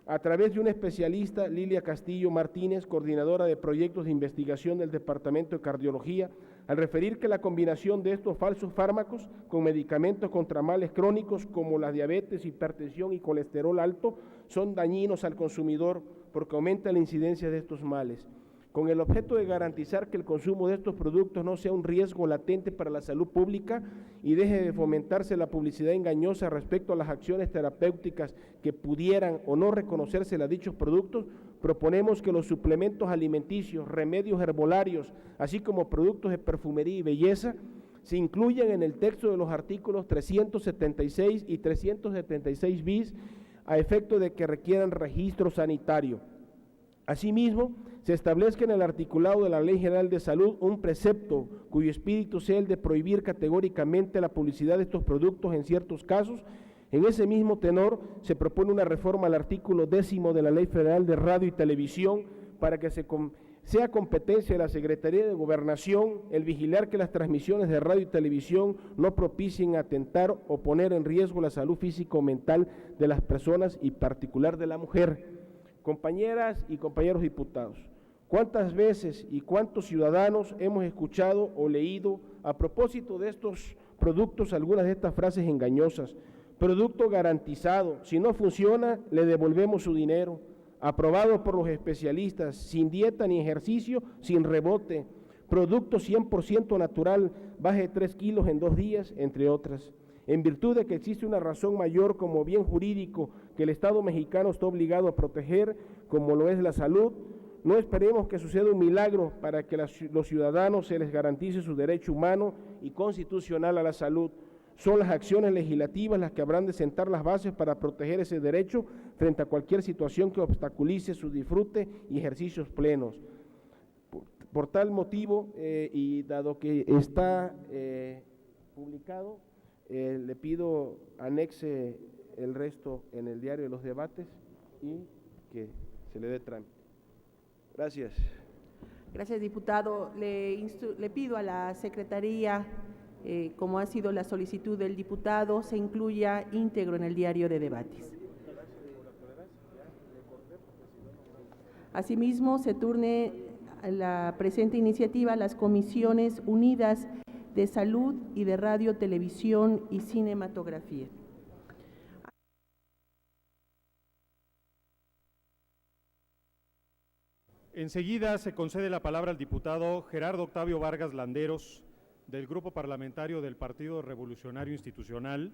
a través de una especialista, Lilia Castillo Martínez, coordinadora de proyectos de investigación del Departamento de Cardiología, al referir que la combinación de estos falsos fármacos con medicamentos contra males crónicos como la diabetes, hipertensión y colesterol alto son dañinos al consumidor porque aumenta la incidencia de estos males. Con el objeto de garantizar que el consumo de estos productos no sea un riesgo latente para la salud pública y deje de fomentarse la publicidad engañosa respecto a las acciones terapéuticas que pudieran o no reconocerse a dichos productos, proponemos que los suplementos alimenticios, remedios herbolarios, así como productos de perfumería y belleza, se incluyan en el texto de los artículos 376 y 376 bis a efecto de que requieran registro sanitario. Asimismo, se establezca en el articulado de la Ley General de Salud un precepto cuyo espíritu sea el de prohibir categóricamente la publicidad de estos productos en ciertos casos. En ese mismo tenor, se propone una reforma al artículo 10 de la Ley Federal de Radio y Televisión para que sea competencia de la Secretaría de Gobernación el vigilar que las transmisiones de radio y televisión no propicien atentar o poner en riesgo la salud física o mental de las personas y particular de la mujer. Compañeras y compañeros diputados, ¿cuántas veces y cuántos ciudadanos hemos escuchado o leído a propósito de estos productos algunas de estas frases engañosas? Producto garantizado, si no funciona, le devolvemos su dinero. Aprobado por los especialistas, sin dieta ni ejercicio, sin rebote. Producto 100% natural, baje 3 kilos en 2 días, entre otras. En virtud de que existe una razón mayor como bien jurídico que el Estado mexicano está obligado a proteger, como lo es la salud, no esperemos que suceda un milagro para que los ciudadanos se les garantice su derecho humano y constitucional a la salud. Son las acciones legislativas las que habrán de sentar las bases para proteger ese derecho frente a cualquier situación que obstaculice su disfrute y ejercicios plenos. Por tal motivo, y dado que está publicado, le pido anexe el resto en el diario de los debates y que se le dé trámite. Gracias. Gracias, diputado. Le pido a la Secretaría, como ha sido la solicitud del diputado, se incluya íntegro en el diario de debates. Asimismo, se turne la presente iniciativa a las Comisiones Unidas de Salud y de Radio, Televisión y Cinematografía. Enseguida se concede la palabra al diputado Gerardo Octavio Vargas Landeros, del Grupo Parlamentario del Partido Revolucionario Institucional,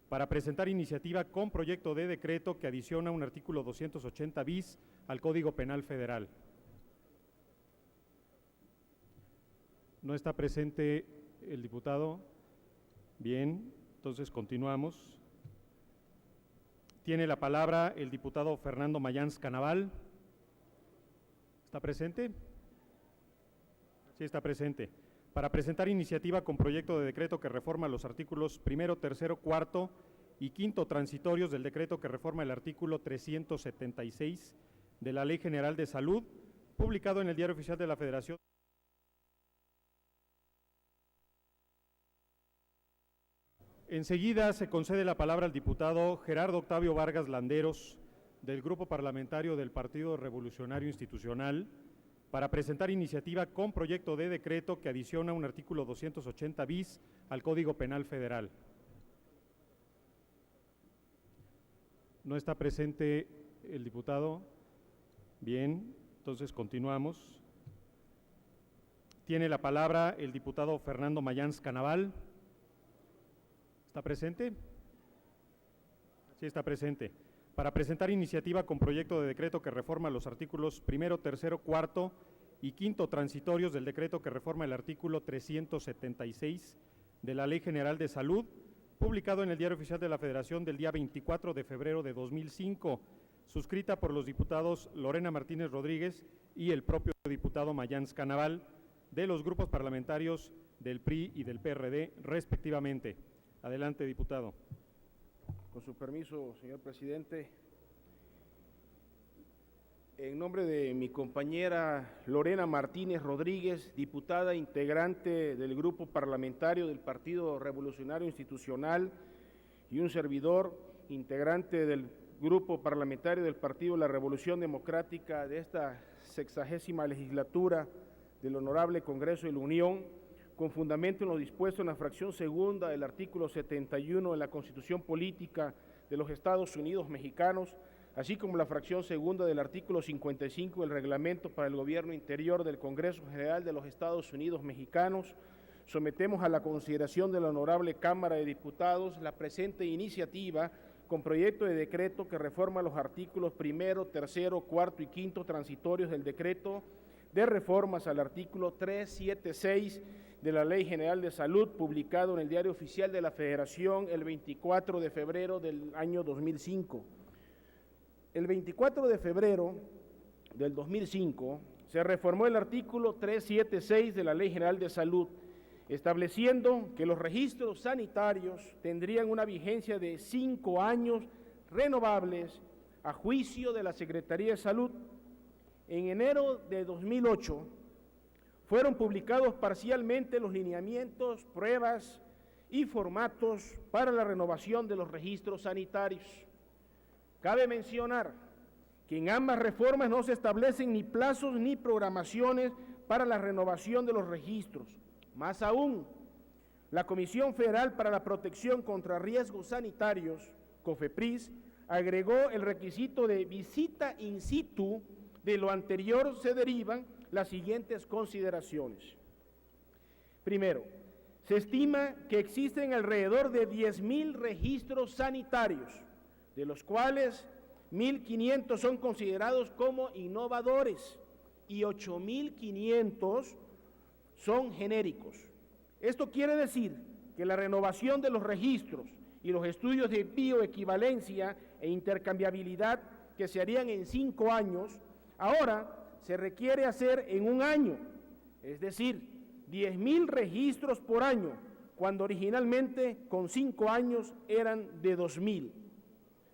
para presentar iniciativa con proyecto de decreto que adiciona un artículo 280 bis al Código Penal Federal. ¿No está presente el diputado? Bien, entonces continuamos. Tiene la palabra el diputado Fernando Mayans Canaval. ¿Está presente? Sí, está presente. Para presentar iniciativa con proyecto de decreto que reforma los artículos 1º, 3º, 4º y 5º transitorios del decreto que reforma el artículo 376 de la Ley General de Salud, publicado en el Diario Oficial de la Federación. Enseguida se concede la palabra al diputado Gerardo Octavio Vargas Landeros, del Grupo Parlamentario del Partido Revolucionario Institucional, para presentar iniciativa con proyecto de decreto que adiciona un artículo 280 bis al Código Penal Federal. ¿No está presente el diputado? Bien, entonces continuamos. Tiene la palabra el diputado Fernando Mayans Canaval. ¿Está presente? Sí, está presente. Para presentar iniciativa con proyecto de decreto que reforma los artículos 1º, 3º, 4º y 5º transitorios del decreto que reforma el artículo 376 de la Ley General de Salud, publicado en el Diario Oficial de la Federación del día 24 de febrero de 2005, suscrita por los diputados Lorena Martínez Rodríguez y el propio diputado Mayans Canaval, de los grupos parlamentarios del PRI y del PRD, respectivamente. Adelante, diputado. Con su permiso, señor presidente, en nombre de mi compañera Lorena Martínez Rodríguez, diputada integrante del Grupo Parlamentario del Partido Revolucionario Institucional, y un servidor integrante del Grupo Parlamentario del Partido La Revolución Democrática de esta 60ª legislatura del Honorable Congreso de la Unión, con fundamento en lo dispuesto en la fracción segunda del artículo 71 de la Constitución Política de los Estados Unidos Mexicanos, así como la fracción segunda del artículo 55 del Reglamento para el Gobierno Interior del Congreso General de los Estados Unidos Mexicanos, sometemos a la consideración de la Honorable Cámara de Diputados la presente iniciativa con proyecto de decreto que reforma los artículos 1º, 3º, 4º y 5º transitorios del decreto de reformas al artículo 376 de la Ley General de Salud, publicado en el Diario Oficial de la Federación el 24 de febrero del año 2005. El 24 de febrero del 2005 se reformó el artículo 376 de la Ley General de Salud, estableciendo que los registros sanitarios tendrían una vigencia de 5 años renovables a juicio de la Secretaría de Salud. En enero de 2008 fueron publicados parcialmente los lineamientos, pruebas y formatos para la renovación de los registros sanitarios. Cabe mencionar que en ambas reformas no se establecen ni plazos ni programaciones para la renovación de los registros. Más aún, la Comisión Federal para la Protección contra Riesgos Sanitarios, COFEPRIS, agregó el requisito de visita in situ. De lo anterior se derivan las siguientes consideraciones. Primero, se estima que existen alrededor de 10,000 registros sanitarios, de los cuales 1,500 son considerados como innovadores y 8,500 son genéricos. Esto quiere decir que la renovación de los registros y los estudios de bioequivalencia e intercambiabilidad que se harían en 5 años, ahora se requiere hacer en 1 año, es decir, 10,000 registros por año, cuando originalmente con 5 años eran de 2,000.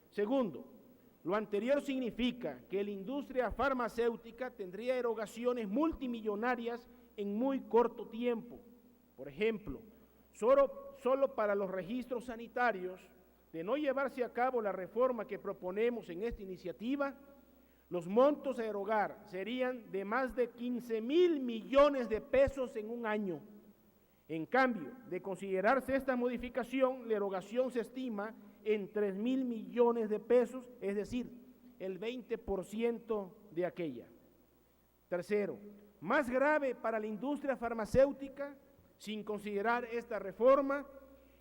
Segundo, lo anterior significa que la industria farmacéutica tendría erogaciones multimillonarias en muy corto tiempo. Por ejemplo, solo para los registros sanitarios, de no llevarse a cabo la reforma que proponemos en esta iniciativa, los montos a erogar serían de más de 15.000 millones de pesos en un año. En cambio, de considerarse esta modificación, la erogación se estima en 3.000 millones de pesos, es decir, el 20% de aquella. Tercero, más grave para la industria farmacéutica, sin considerar esta reforma,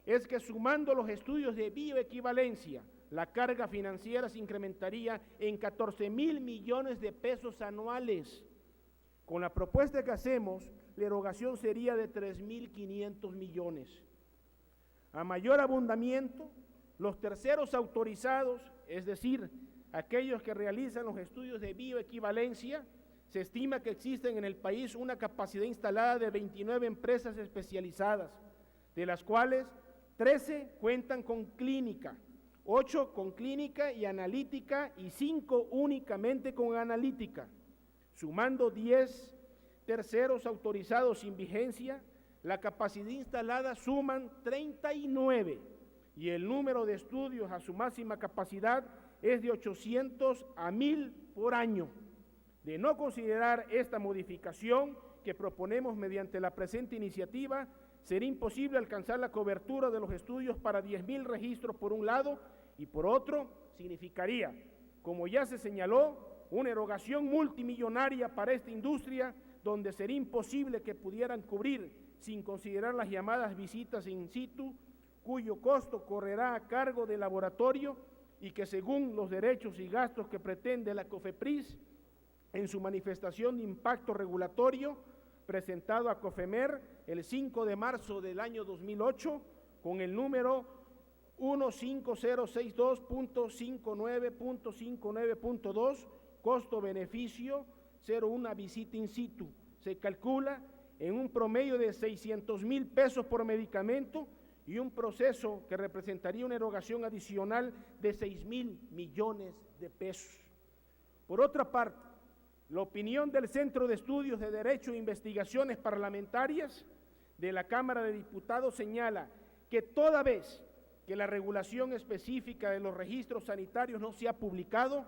es que sumando los estudios de bioequivalencia, la carga financiera se incrementaría en 14.000 millones de pesos anuales. Con la propuesta que hacemos, la erogación sería de 3.500 millones. A mayor abundamiento, los terceros autorizados, es decir, aquellos que realizan los estudios de bioequivalencia, se estima que existen en el país una capacidad instalada de 29 empresas especializadas, de las cuales 13 cuentan con clínica, 8 con clínica y analítica y 5 únicamente con analítica. Sumando 10 terceros autorizados sin vigencia, la capacidad instalada suman 39 y el número de estudios a su máxima capacidad es de 800 a 1.000 por año. De no considerar esta modificación que proponemos mediante la presente iniciativa, sería imposible alcanzar la cobertura de los estudios para 10.000 registros por un lado y por otro significaría, como ya se señaló, una erogación multimillonaria para esta industria donde sería imposible que pudieran cubrir sin considerar las llamadas visitas in situ, cuyo costo correrá a cargo del laboratorio y que según los derechos y gastos que pretende la COFEPRIS en su manifestación de impacto regulatorio presentado a COFEMER el 5 de marzo del año 2008 con el número 15062.59.59.2, costo-beneficio 0,1 visita in situ. Se calcula en un promedio de 600,000 pesos por medicamento y un proceso que representaría una erogación adicional de 6.000 millones de pesos. Por otra parte, la opinión del Centro de Estudios de Derecho e Investigaciones Parlamentarias de la Cámara de Diputados señala que toda vez que la regulación específica de los registros sanitarios no se ha publicado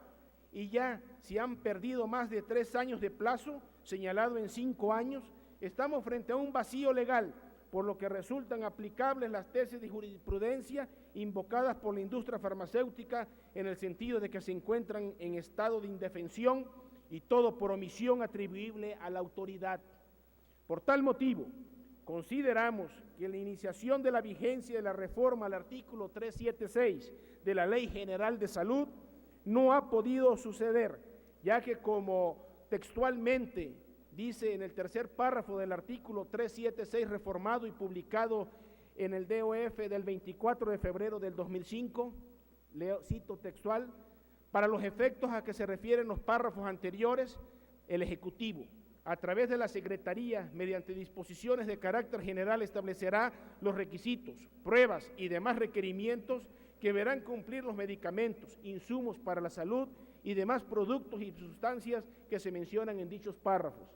y ya se han perdido más de 3 años de plazo, señalado en 5 años, estamos frente a un vacío legal, por lo que resultan aplicables las tesis de jurisprudencia invocadas por la industria farmacéutica en el sentido de que se encuentran en estado de indefensión y todo por omisión atribuible a la autoridad. Por tal motivo, consideramos que la iniciación de la vigencia de la reforma al artículo 376 de la Ley General de Salud no ha podido suceder, ya que como textualmente dice en el tercer párrafo del artículo 376 reformado y publicado en el DOF del 24 de febrero del 2005, cito textual, para los efectos a que se refieren los párrafos anteriores, el Ejecutivo, a través de la Secretaría, mediante disposiciones de carácter general, establecerá los requisitos, pruebas y demás requerimientos que deberán cumplir los medicamentos, insumos para la salud y demás productos y sustancias que se mencionan en dichos párrafos.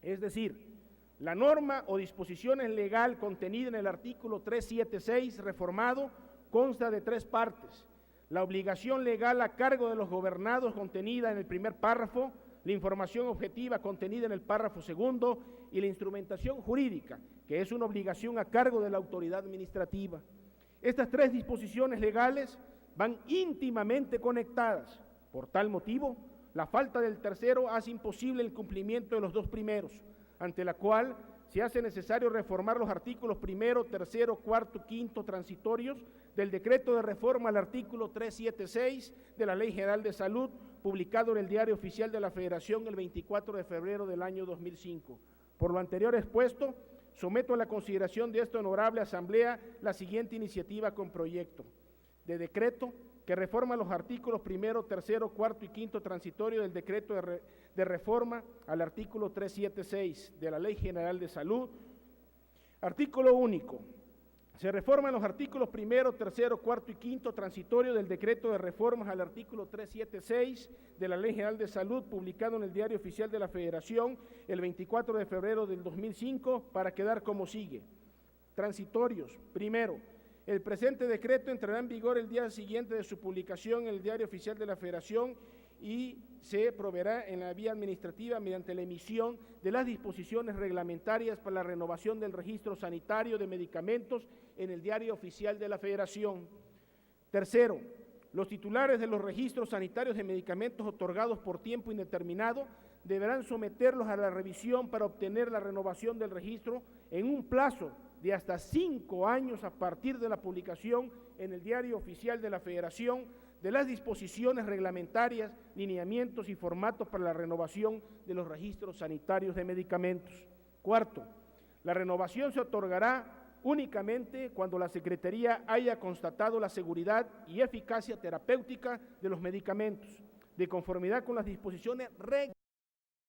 Es decir, la norma o disposición legal contenida en el artículo 376 reformado consta de 3 partes. La obligación legal a cargo de los gobernados contenida en el primer párrafo, la información objetiva contenida en el párrafo segundo y la instrumentación jurídica, que es una obligación a cargo de la autoridad administrativa. Estas 3 disposiciones legales van íntimamente conectadas. Por tal motivo, la falta del tercero hace imposible el cumplimiento de los 2 primeros, ante la cual se hace necesario reformar los artículos 1, 3, 4, 5 transitorios del decreto de reforma al artículo 376 de la Ley General de Salud, publicado en el Diario Oficial de la Federación el 24 de febrero del año 2005. Por lo anterior expuesto, someto a la consideración de esta honorable Asamblea la siguiente iniciativa con proyecto de decreto que reforma los artículos 1, 3, 4 y 5 transitorio del decreto de reforma al artículo 376 de la Ley General de Salud. Artículo único. Se reforman los artículos 1, 3, 4 y 5 transitorio del decreto de reformas al artículo 376 de la Ley General de Salud, publicado en el Diario Oficial de la Federación el 24 de febrero del 2005, para quedar como sigue. Transitorios. Primero, el presente decreto entrará en vigor el día siguiente de su publicación en el Diario Oficial de la Federación y se proveerá en la vía administrativa mediante la emisión de las disposiciones reglamentarias para la renovación del registro sanitario de medicamentos en el Diario Oficial de la Federación. Tercero, los titulares de los registros sanitarios de medicamentos otorgados por tiempo indeterminado deberán someterlos a la revisión para obtener la renovación del registro en un plazo de hasta 5 años a partir de la publicación en el Diario Oficial de la Federación de las disposiciones reglamentarias, lineamientos y formatos para la renovación de los registros sanitarios de medicamentos. Cuarto, la renovación se otorgará únicamente cuando la Secretaría haya constatado la seguridad y eficacia terapéutica de los medicamentos, de conformidad con las disposiciones reglamentarias